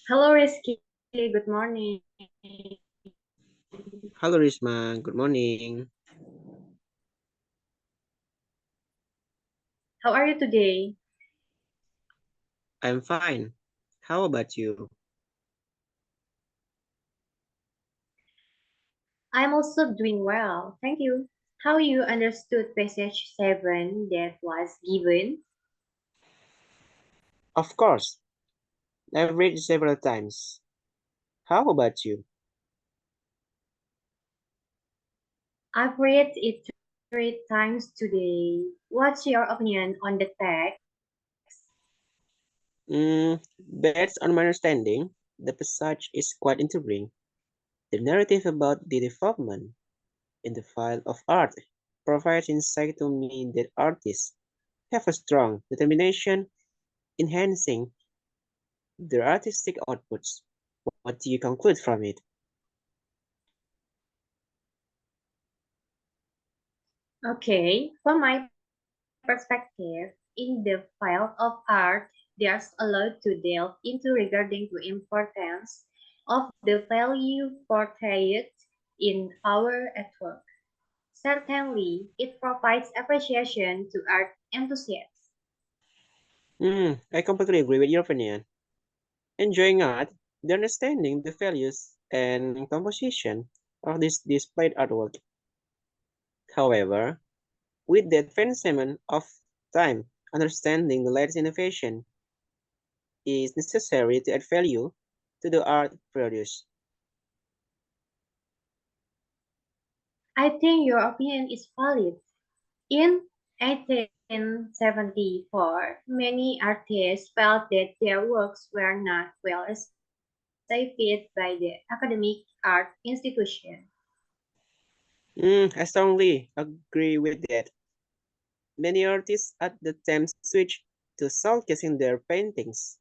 Hello, Rizky. Good morning. Hello, Risma. Good morning. How are you today? I'm fine. How about you? I'm also doing well. Thank you. How you understood passage 7 that was given? Of course, I've read it several times. How about you? I've read it 3 times today. What's your opinion on the text? Based on my understanding, the passage is quite intriguing. The narrative about the development in the field of art provides insight to me that artists have a strong determination in enhancing their artistic outputs. What do you conclude from it? Okay, from my perspective, in the field of art, there's a lot to delve into regarding the importance of the value portrayed in our artwork. Certainly, it provides appreciation to art enthusiasts. I completely agree with your opinion. Enjoying art, the understanding the values and composition of this displayed artwork. However, with the advancement of time, understanding the latest innovation is necessary to add value to the art produced. I think your opinion is valid. In 1874, many artists felt that their works were not well received by the academic art institution. I strongly agree with that. Many artists at the time switched to showcasing their paintings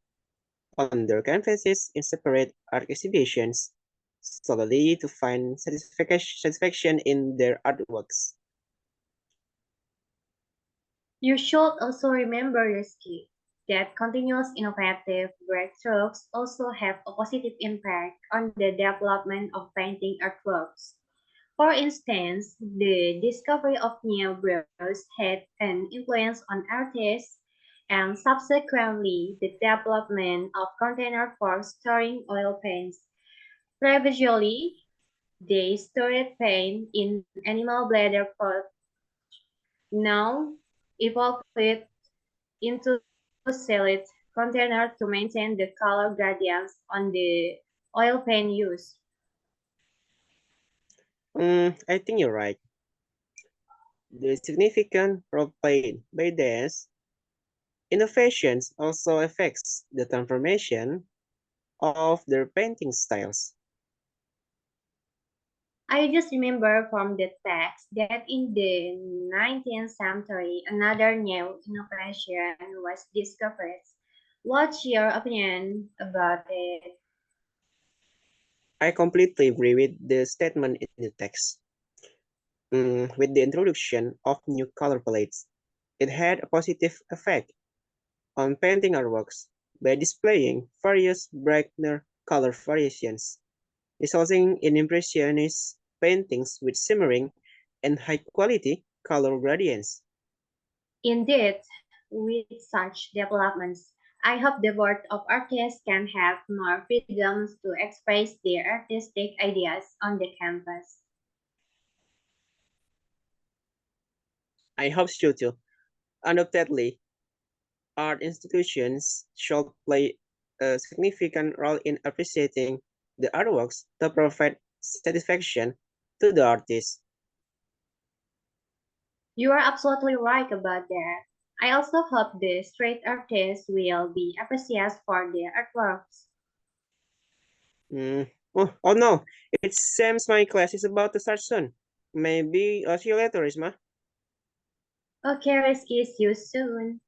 on their canvases in separate art exhibitions solely to find satisfaction in their artworks. You should also remember, Rizky, that continuous innovative breakthroughs also have a positive impact on the development of painting artworks. For instance, the discovery of new brush had an influence on artists, and subsequently the development of container for storing oil paints. Previously, they stored paint in animal bladder pots. Now, evolved into sealed container to maintain the color gradients on the oil paint used. I think you're right. The significant role played by these innovations also affects the transformation of their painting styles. I just remember from the text that in the 19th century, another new innovation was discovered. What's your opinion about it? I completely agree with the statement in the text. With the introduction of new color palettes, it had a positive effect on painting artworks by displaying various brighter color variations, resulting in impressionist paintings with shimmering and high-quality color gradients. Indeed, with such developments, I hope the world of artists can have more freedom to express their artistic ideas on the canvas. I hope so too. Undoubtedly, art institutions should play a significant role in appreciating the artworks to provide satisfaction to the artist. You are absolutely right about that. I also hope the street artists will be appreciated for their artworks. Mm. Oh no, it seems my class is about to start soon. Maybe I'll see you later, Isma. Okay, Rizky, see you soon.